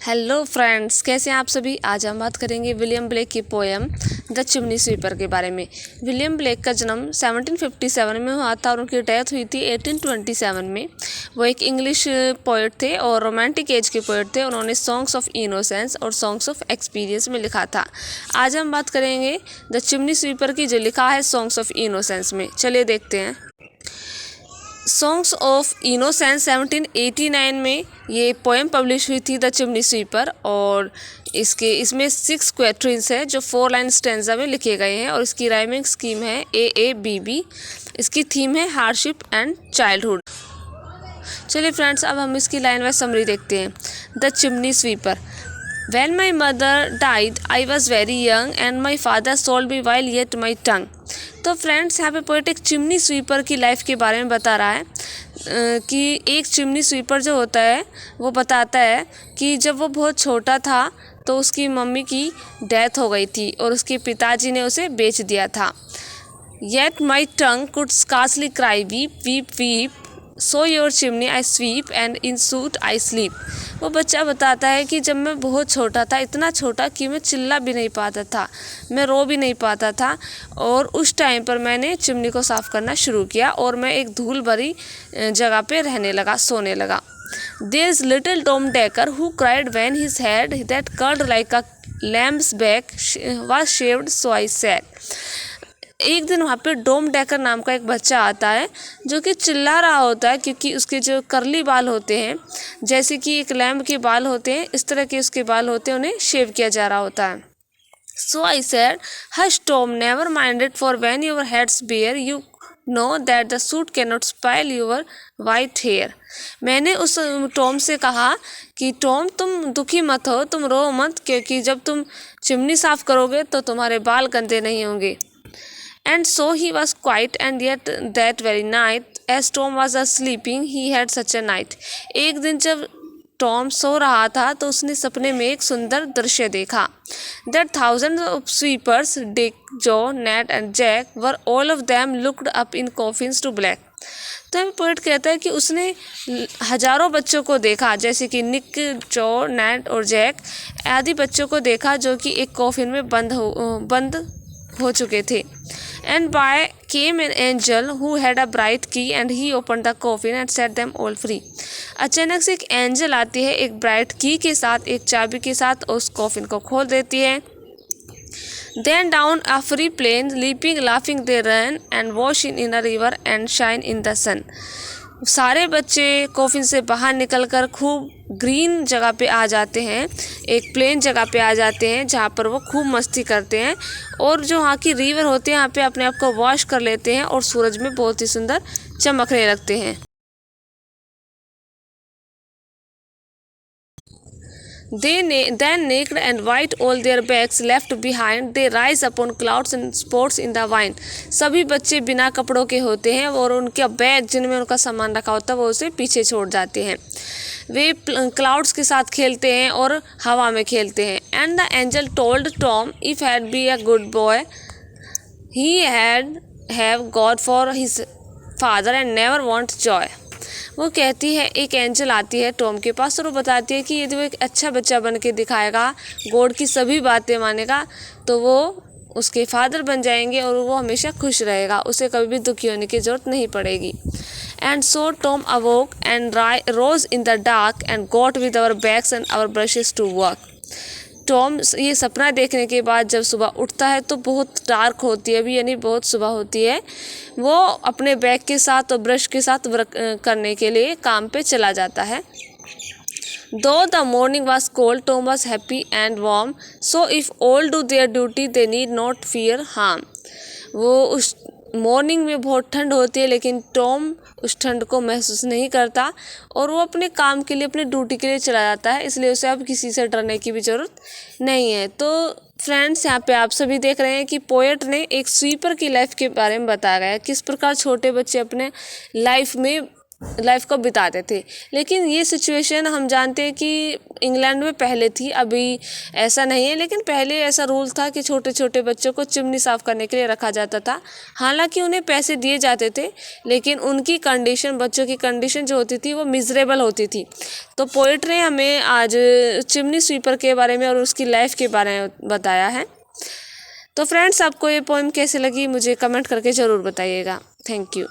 Hello friends, कैसे हैं आप सभी। आज हम बात करेंगे विलियम ब्लेक की पोएम द चिमनी स्वीपर के बारे में। विलियम ब्लेक का जन्म 1757 में हुआ था और उनकी डेथ हुई थी 1827 में। वो एक इंग्लिश पोएट थे और रोमांटिक एज के पोएट थे। उन्होंने सॉन्ग्स ऑफ इनोसेंस और सॉन्ग्स ऑफ एक्सपीरियंस में लिखा था। आज हम बात करेंगे द चिमनी स्वीपर की, जो लिखा है सॉन्ग्स ऑफ इनोसेंस में। चलिए देखते हैं। सॉन्ग्स ऑफ इनोसेंस 1789 में ये पोएम पब्लिश हुई थी द चिमनी स्वीपर, और इसमें 6 क्वेट्रिन्स है जो 4 लाइन स्टैंजा में लिखे गए हैं और इसकी राइमिंग स्कीम है AABB। इसकी थीम है हार्डशिप एंड चाइल्डहुड। चलिए फ्रेंड्स, अब हम इसकी लाइन वाइज समरी देखते हैं। The chimney sweeper. When my mother died, I was very young and my father sold me while yet my tongue। तो फ्रेंड्स, यहाँ पे पोएट एक चिमनी स्वीपर की लाइफ के बारे में बता रहा है कि एक चिमनी स्वीपर जो होता है वो बताता है कि जब वो बहुत छोटा था तो उसकी मम्मी की डेथ हो गई थी और उसके पिताजी ने उसे बेच दिया था। Yet my tongue could scarcely cry, weep, weep, weep, so your chimney I sweep and in suit I sleep। वो बच्चा बताता है कि जब मैं बहुत छोटा था, इतना छोटा कि मैं चिल्ला भी नहीं पाता था, मैं रो भी नहीं पाता था, और उस टाइम पर मैंने चिमनी को साफ़ करना शुरू किया और मैं एक धूल भरी जगह पे रहने लगा, सोने लगा। There is little Tom Decker who cried when his head that curled like a lamb's back was shaved, so I said। एक दिन वहाँ पे डोम डेकर नाम का एक बच्चा आता है जो कि चिल्ला रहा होता है क्योंकि उसके जो करली बाल होते हैं, जैसे कि एक लैम्ब के बाल होते हैं, इस तरह के उसके बाल होते हैं, उन्हें शेव किया जा रहा होता है। So I said, hush Tom, never minded, for when your head's bare you know that the suit can not spoil your white hair. मैंने उस टॉम से कहा कि टॉम, तुम दुखी मत हो, तुम रो मत, क्योंकि जब तुम चिमनी साफ़ करोगे तो तुम्हारे बाल गंदे नहीं होंगे। And so he was quiet, and yet that very night, as Tom was sleeping, he had such a night। एक दिन जब टॉम सो रहा था तो उसने सपने में एक सुंदर दृश्य देखा। That thousands of sweepers, Dick, Joe, Nat and Jack, were all of them looked up in coffins to black। तो हमें पोएट कहता है कि उसने हजारों बच्चों को देखा, जैसे कि निक, जो, नैट और जैक आदि बच्चों को देखा जो कि एक कॉफिन में बंद हो चुके थे। And by came an angel who had a bright key and he opened the coffin and set them all free। अचानक से एक एंजल आती है एक ब्राइट की के साथ, एक चाबी के साथ, उस कॉफिन को खोल देती है। Then down a free plain, leaping, laughing they ran and wash in a river and shine in the sun। सारे बच्चे कॉफिन से बाहर निकलकर खूब ग्रीन जगह पे आ जाते हैं, एक प्लेन जगह पे आ जाते हैं जहाँ पर वो खूब मस्ती करते हैं, और जो वहाँ की रिवर होते हैं यहाँ पे अपने आप को वॉश कर लेते हैं और सूरज में बहुत ही सुंदर चमकने लगते हैं। Then naked and white all their bags left behind, they rise upon clouds and sports in the wind। सभी बच्चे बिना कपड़ों के होते हैं और उनका बैग जिनमें उनका सामान रखा होता है वो उसे पीछे छोड़ जाते हैं। वे क्लाउड्स के साथ खेलते हैं और हवा में खेलते हैं। And the angel told Tom, if had be a good boy he had have got for his father and never want Joy. वो कहती है, एक एंजल आती है टॉम के पास और वो बताती है कि यदि वो एक अच्छा बच्चा बन के दिखाएगा, गॉड की सभी बातें मानेगा, तो वो उसके फादर बन जाएंगे और वो हमेशा खुश रहेगा, उसे कभी भी दुखी होने की ज़रूरत नहीं पड़ेगी। And so Tom awoke and rose in the dark and got with our bags and our brushes to work. Tom ये सपना देखने के बाद जब सुबह उठता है तो बहुत डार्क होती है अभी, यानी बहुत सुबह होती है। वो अपने बैग के साथ और ब्रश के साथ वर्क करने के लिए काम पे चला जाता है। Though the morning was cold, Tom was happy and warm, so if all do their duty, they need not fear harm। वो उस मॉर्निंग में बहुत ठंड होती है लेकिन टॉम उस ठंड को महसूस नहीं करता और वो अपने काम के लिए, अपने ड्यूटी के लिए चला जाता है, इसलिए उसे अब किसी से डरने की भी ज़रूरत नहीं है। तो फ्रेंड्स, यहाँ पे आप सभी देख रहे हैं कि पोएट ने एक स्वीपर की लाइफ के बारे में बताया गया है, किस प्रकार छोटे बच्चे अपने लाइफ में लाइफ को बिताते थे। लेकिन ये सिचुएशन हम जानते हैं कि इंग्लैंड में पहले थी, अभी ऐसा नहीं है। लेकिन पहले ऐसा रूल था कि छोटे छोटे बच्चों को चिमनी साफ़ करने के लिए रखा जाता था। हालांकि उन्हें पैसे दिए जाते थे, लेकिन उनकी कंडीशन, बच्चों की कंडीशन जो होती थी वो मिजरेबल होती थी। तो पोइट ने हमें आज चिमनी स्वीपर के बारे में और उसकी लाइफ के बारे में बताया है। तो फ्रेंड्स, आपको ये पोएम कैसी लगी मुझे कमेंट करके ज़रूर बताइएगा। Thank you.